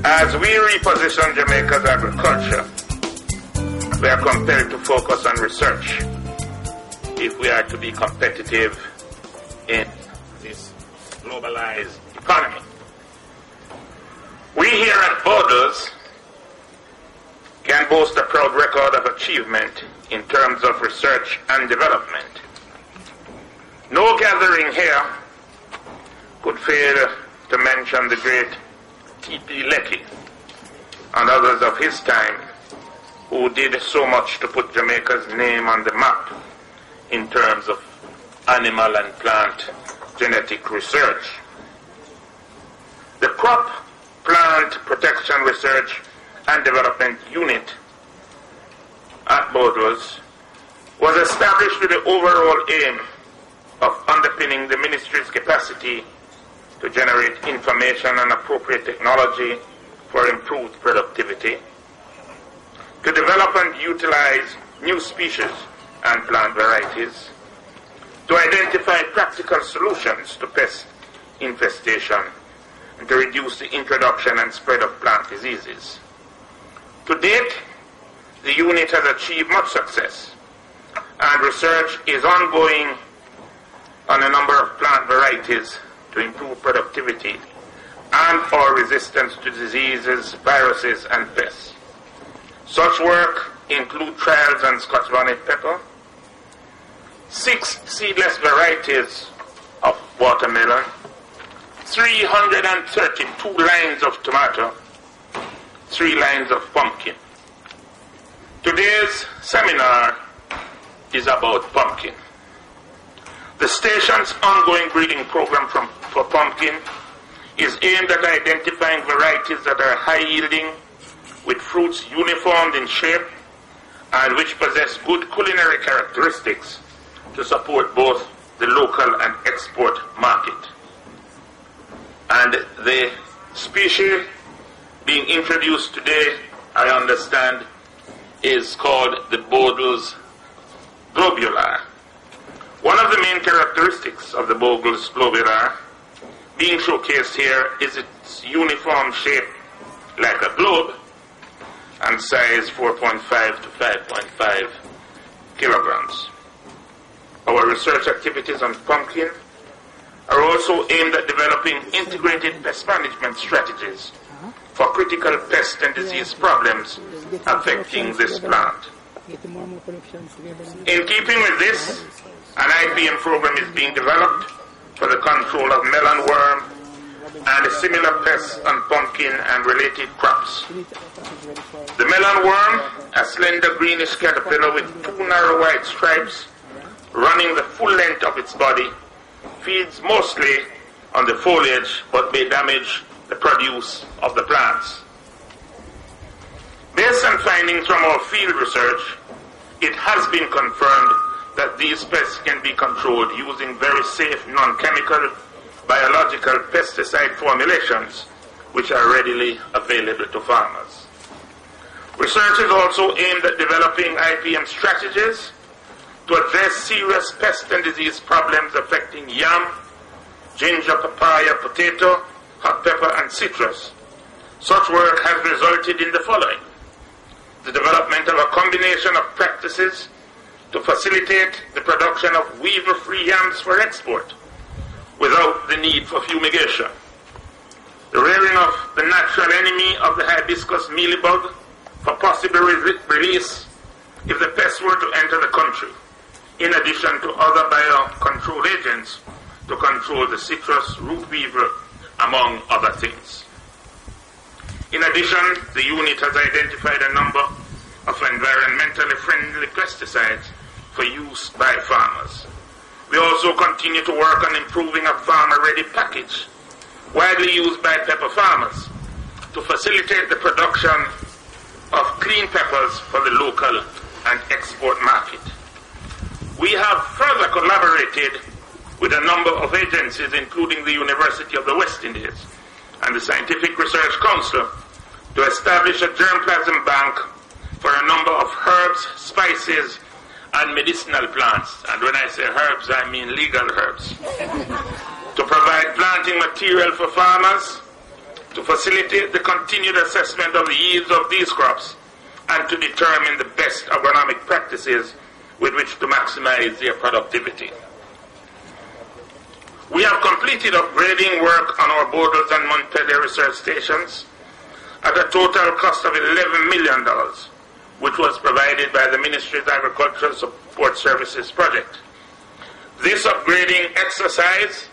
As we reposition Jamaica's agriculture, we are compelled to focus on research if we are to be competitive in this globalized economy. We here at Bodles can boast a proud record of achievement in terms of research and development. No gathering here could fail to mention the great T.P. Lecky and others of his time who did so much to put Jamaica's name on the map in terms of animal and plant genetic research. The Crop Plant Protection Research and Development Unit at Bodles was established with the overall aim of underpinning the ministry's capacity to generate information and appropriate technology for improved productivity, to develop and utilize new species and plant varieties, to identify practical solutions to pest infestation, and to reduce the introduction and spread of plant diseases. To date, the unit has achieved much success, and research is ongoing on a number of plant varieties to improve productivity and or resistance to diseases, viruses, and pests. Such work include trials on Scotch bonnet pepper, 6 seedless varieties of watermelon, 332 lines of tomato, 3 lines of pumpkin. Today's seminar is about pumpkin. The station's ongoing breeding program for pumpkin is aimed at identifying varieties that are high-yielding, with fruits uniformed in shape, and which possess good culinary characteristics to support both the local and export market. And the species being introduced today, I understand, is called the Bodles Globular. One of the main characteristics of the Bodles Globular being showcased here is its uniform shape like a globe and size 4.5 to 5.5 kilograms. Our research activities on pumpkin are also aimed at developing integrated pest management strategies for critical pest and disease problems affecting this plant. In keeping with this, an IPM program is being developed for the control of melonworm and similar pests on pumpkin and related crops. The melonworm, a slender greenish caterpillar with 2 narrow white stripes running the full length of its body, feeds mostly on the foliage but may damage the produce of the plants. Based on findings from our field research, it has been confirmed that these pests can be controlled using very safe non-chemical biological pesticide formulations which are readily available to farmers. Research is also aimed at developing IPM strategies to address serious pest and disease problems affecting yam, ginger, papaya, potato, hot pepper, and citrus. Such work has resulted in the following: the development of a combination of practices to facilitate the production of weevil-free yams for export without the need for fumigation, the rearing of the natural enemy of the hibiscus mealybug for possible release if the pest were to enter the country, in addition to other biocontrol agents to control the citrus root weevil, among other things. In addition, the unit has identified a number of environmentally friendly pesticides for use by farmers. We also continue to work on improving a farmer-ready package widely used by pepper farmers to facilitate the production of clean peppers for the local and export market. We have further collaborated with a number of agencies, including the University of the West Indies and the Scientific Research Council, to establish a germplasm bank for a number of herbs, spices, and medicinal plants. And when I say herbs, I mean legal herbs. To provide planting material for farmers to facilitate the continued assessment of the yields of these crops and to determine the best agronomic practices with which to maximize their productivity. We have completed upgrading work on our Bodles and Montpelier research stations at a total cost of $11 million, which was provided by the Ministry's Agricultural Support Services project. This upgrading exercise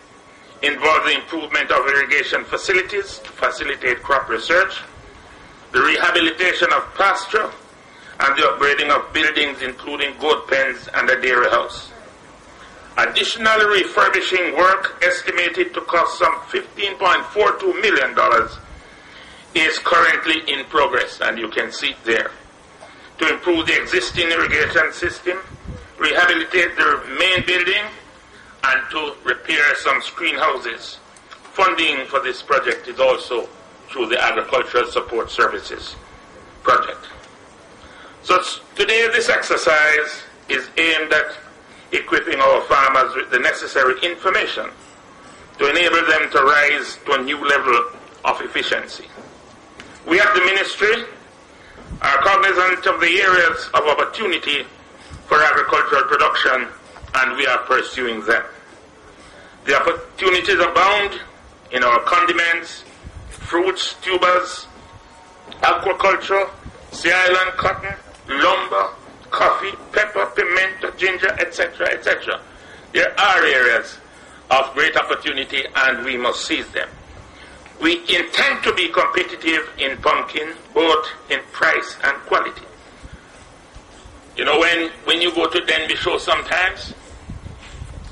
involves the improvement of irrigation facilities to facilitate crop research, the rehabilitation of pasture, and the upgrading of buildings including goat pens and a dairy house. Additional refurbishing work estimated to cost some $15.42 million is currently in progress, and you can see it there, to improve the existing irrigation system, rehabilitate the main building, and to repair some screen houses. Funding for this project is also through the Agricultural Support Services project. So today this exercise is aimed at equipping our farmers with the necessary information to enable them to rise to a new level of efficiency. We at the Ministry are cognizant of the areas of opportunity for agricultural production, and we are pursuing them. The opportunities abound in our condiments, fruits, tubers, aquaculture, sea island cotton, lumber, coffee, pepper, pimento, ginger, etc., etc. There are areas of great opportunity, and we must seize them. We intend to be competitive in pumpkin, both in price and quality. You know, when you go to Denby Show sometimes,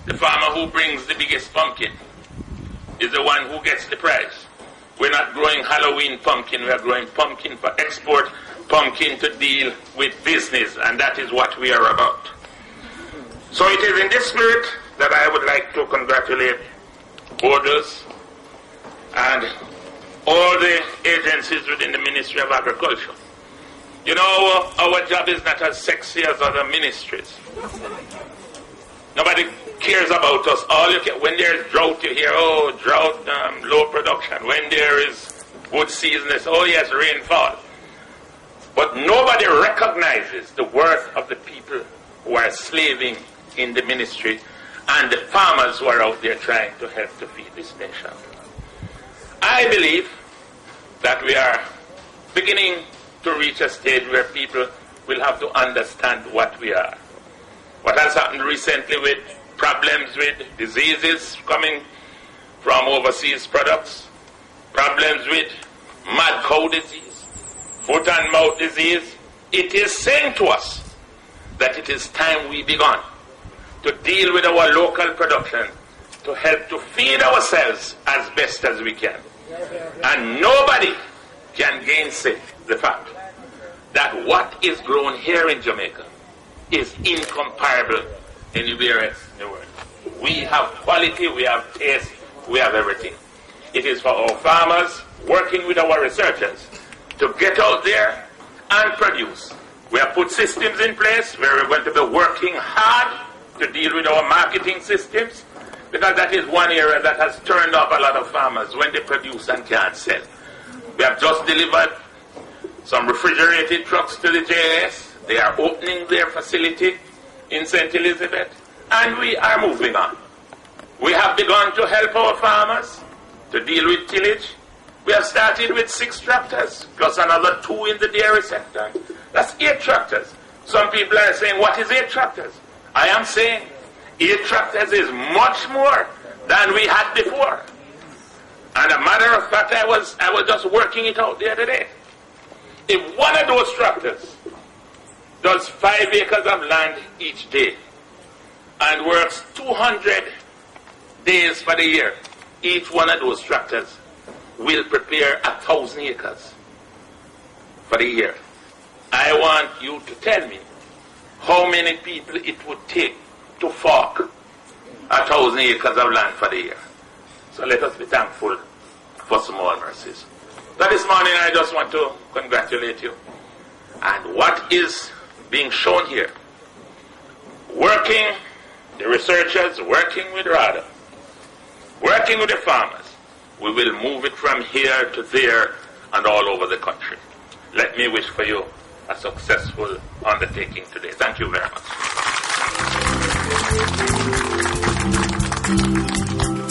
the farmer who brings the biggest pumpkin is the one who gets the prize. We're not growing Halloween pumpkin, we're growing pumpkin for export, pumpkin to deal with business, and that is what we are about. So it is in this spirit that I would like to congratulate Bodles and all the agencies within the Ministry of Agriculture. You know, our job is not as sexy as other ministries. Nobody cares about us. When there's drought, you hear, oh, drought, low production. When there is good season, it's, oh yes, rainfall. But nobody recognizes the worth of the people who are slaving in the ministry and the farmers who are out there trying to help to feed this nation. I believe that we are beginning to reach a stage where people will have to understand what we are. What has happened recently with problems with diseases coming from overseas products, problems with mad cow disease, foot and mouth disease, it is saying to us that it is time we began to deal with our local production to help to feed ourselves as best as we can. And nobody can gainsay the fact that what is grown here in Jamaica is incomparable anywhere else in the world. We have quality, we have taste, we have everything. It is for our farmers working with our researchers to get out there and produce. We have put systems in place where we're going to be working hard to deal with our marketing systems, because that is one area that has turned off a lot of farmers when they produce and can't sell. We have just delivered some refrigerated trucks to the JS. They are opening their facility in St. Elizabeth, and we are moving on. We have begun to help our farmers to deal with tillage. We have started with 6 tractors, plus another 2 in the dairy sector. That's 8 tractors. Some people are saying, what is 8 tractors? I am saying 8 tractors is much more than we had before. And a matter of fact, I was just working it out the other day. If one of those tractors does 5 acres of land each day and works 200 days for the year, each one of those tractors will prepare 1,000 acres for the year. I want you to tell me how many people it would take to fork 1,000 acres of land for the year. So let us be thankful for small mercies. So this morning I just want to congratulate you. And what is being shown here, working, the researchers working with RADA, working with the farmers, we will move it from here to there and all over the country. Let me wish for you a successful undertaking today. Thank you very much.